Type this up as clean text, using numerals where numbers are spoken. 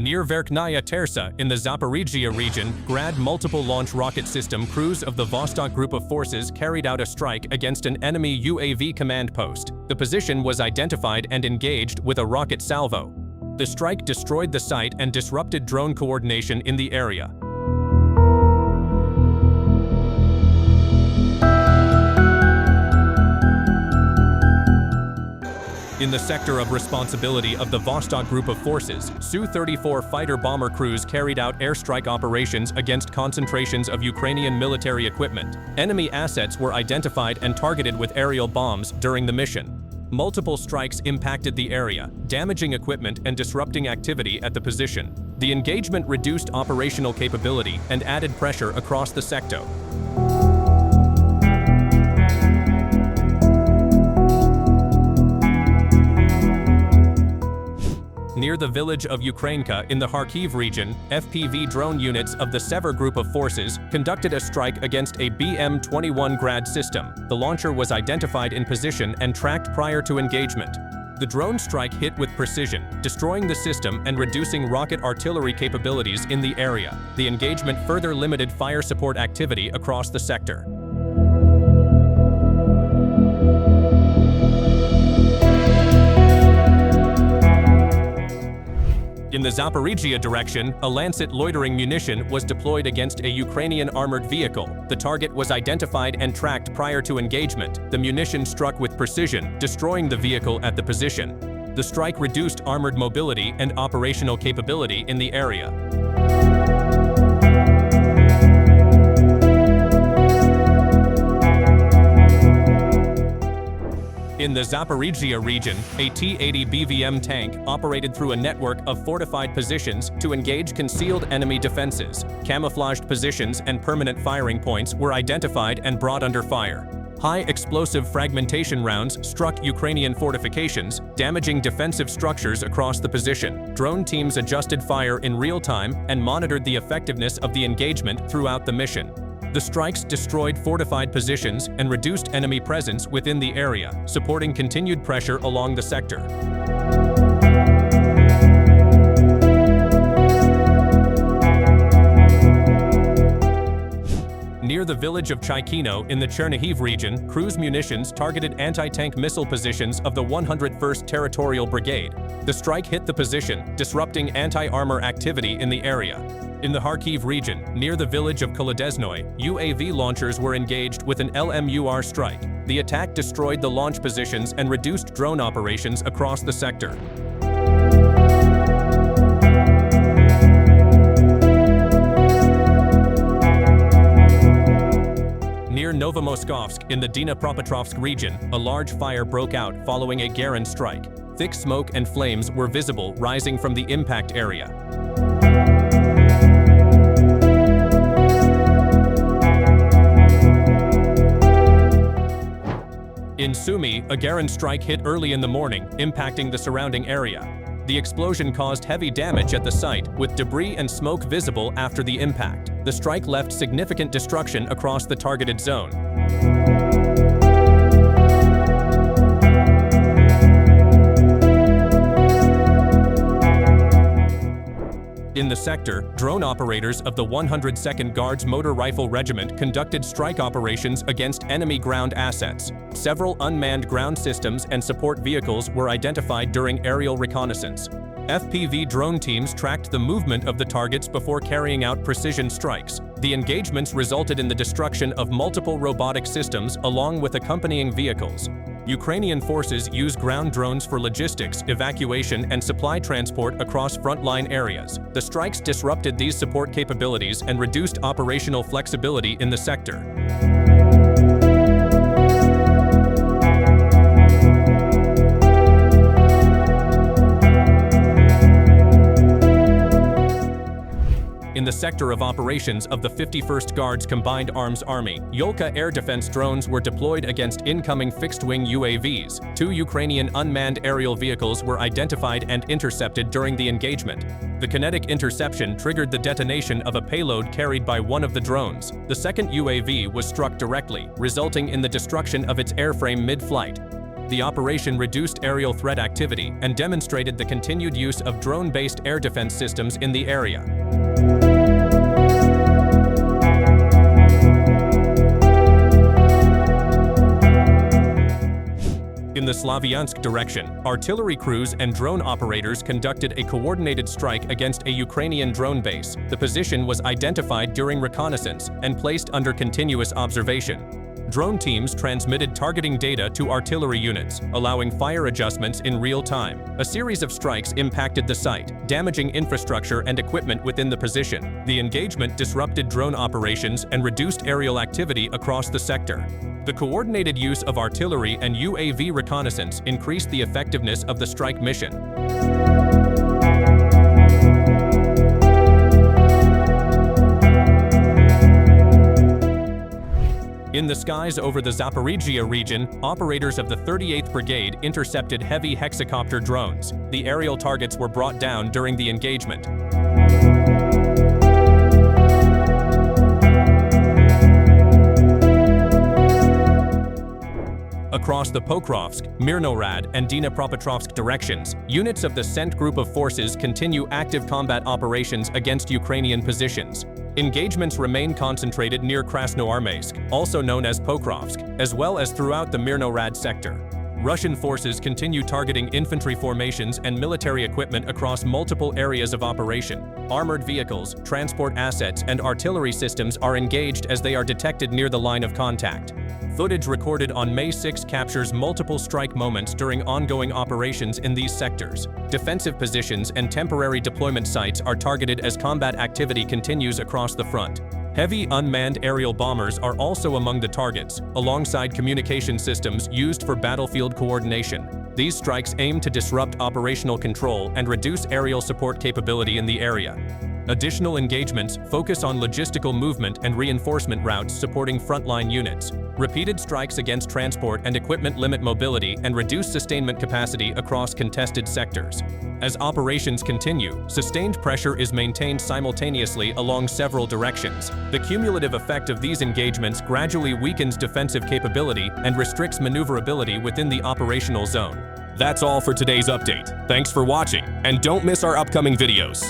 Near Verkhnaya Tersa in the Zaporizhzhia region, Grad multiple launch rocket system crews of the Vostok group of forces carried out a strike against an enemy UAV command post. The position was identified and engaged with a rocket salvo. The strike destroyed the site and disrupted drone coordination in the area. In the sector of responsibility of the Vostok group of forces, Su-34 fighter-bomber crews carried out airstrike operations against concentrations of Ukrainian military equipment. Enemy assets were identified and targeted with aerial bombs during the mission. Multiple strikes impacted the area, damaging equipment and disrupting activity at the position. The engagement reduced operational capability and added pressure across the sector. Near the village of Ukrainka in the Kharkiv region, FPV drone units of the Sever group of forces conducted a strike against a BM-21 Grad system. The launcher was identified in position and tracked prior to engagement. The drone strike hit with precision, destroying the system and reducing rocket artillery capabilities in the area. The engagement further limited fire support activity across the sector. In the Zaporizhzhia direction, a Lancet loitering munition was deployed against a Ukrainian armored vehicle. The target was identified and tracked prior to engagement. The munition struck with precision, destroying the vehicle at the position. The strike reduced armored mobility and operational capability in the area. In the Zaporizhzhia region, a T-80 BVM tank operated through a network of fortified positions to engage concealed enemy defenses. Camouflaged positions and permanent firing points were identified and brought under fire. High explosive fragmentation rounds struck Ukrainian fortifications, damaging defensive structures across the position. Drone teams adjusted fire in real time and monitored the effectiveness of the engagement throughout the mission. The strikes destroyed fortified positions and reduced enemy presence within the area, supporting continued pressure along the sector. Near the village of Chaikino in the Chernihiv region, cruise munitions targeted anti-tank missile positions of the 101st Territorial Brigade. The strike hit the position, disrupting anti-armor activity in the area. In the Kharkiv region, near the village of Kolodezhnoye, UAV launchers were engaged with an LMUR strike. The attack destroyed the launch positions and reduced drone operations across the sector. Near Novomoskovsk in the Dnepropetrovsk region, a large fire broke out following a Geran strike. Thick smoke and flames were visible rising from the impact area. In Sumy, a Geran strike hit early in the morning, impacting the surrounding area. The explosion caused heavy damage at the site, with debris and smoke visible after the impact. The strike left significant destruction across the targeted zone. In the sector, drone operators of the 102nd Guards Motor Rifle Regiment conducted strike operations against enemy ground assets. Several unmanned ground systems and support vehicles were identified during aerial reconnaissance. FPV drone teams tracked the movement of the targets before carrying out precision strikes. The engagements resulted in the destruction of multiple robotic systems along with accompanying vehicles. Ukrainian forces use ground drones for logistics, evacuation, and supply transport across frontline areas. The strikes disrupted these support capabilities and reduced operational flexibility in the sector. In the sector of operations of the 51st Guards Combined Arms Army, Yolka air defense drones were deployed against incoming fixed-wing UAVs. 2 Ukrainian unmanned aerial vehicles were identified and intercepted during the engagement. The kinetic interception triggered the detonation of a payload carried by one of the drones. The second UAV was struck directly, resulting in the destruction of its airframe mid-flight. the operation reduced aerial threat activity and demonstrated the continued use of drone-based air defense systems in the area. In the Slavyansk direction, artillery crews and drone operators conducted a coordinated strike against a Ukrainian drone base. The position was identified during reconnaissance and placed under continuous observation. Drone teams transmitted targeting data to artillery units, allowing fire adjustments in real time. A series of strikes impacted the site, damaging infrastructure and equipment within the position. The engagement disrupted drone operations and reduced aerial activity across the sector. The coordinated use of artillery and UAV reconnaissance increased the effectiveness of the strike mission. In the skies over the Zaporizhzhia region, operators of the 38th Brigade intercepted heavy hexacopter drones. The aerial targets were brought down during the engagement. Across the Pokrovsk, Myrnohrad, and Dnepropetrovsk directions, units of the CENT group of forces continue active combat operations against Ukrainian positions. Engagements remain concentrated near Krasnoarmeysk, also known as Pokrovsk, as well as throughout the Myrnohrad sector. Russian forces continue targeting infantry formations and military equipment across multiple areas of operation. Armored vehicles, transport assets, and artillery systems are engaged as they are detected near the line of contact. Footage recorded on May 6 captures multiple strike moments during ongoing operations in these sectors. Defensive positions and temporary deployment sites are targeted as combat activity continues across the front. Heavy unmanned aerial bombers are also among the targets, alongside communication systems used for battlefield coordination. These strikes aim to disrupt operational control and reduce aerial support capability in the area. Additional engagements focus on logistical movement and reinforcement routes supporting frontline units. Repeated strikes against transport and equipment limit mobility and reduce sustainment capacity across contested sectors. As operations continue, sustained pressure is maintained simultaneously along several directions. The cumulative effect of these engagements gradually weakens defensive capability and restricts maneuverability within the operational zone. That's all for today's update. Thanks for watching, and don't miss our upcoming videos.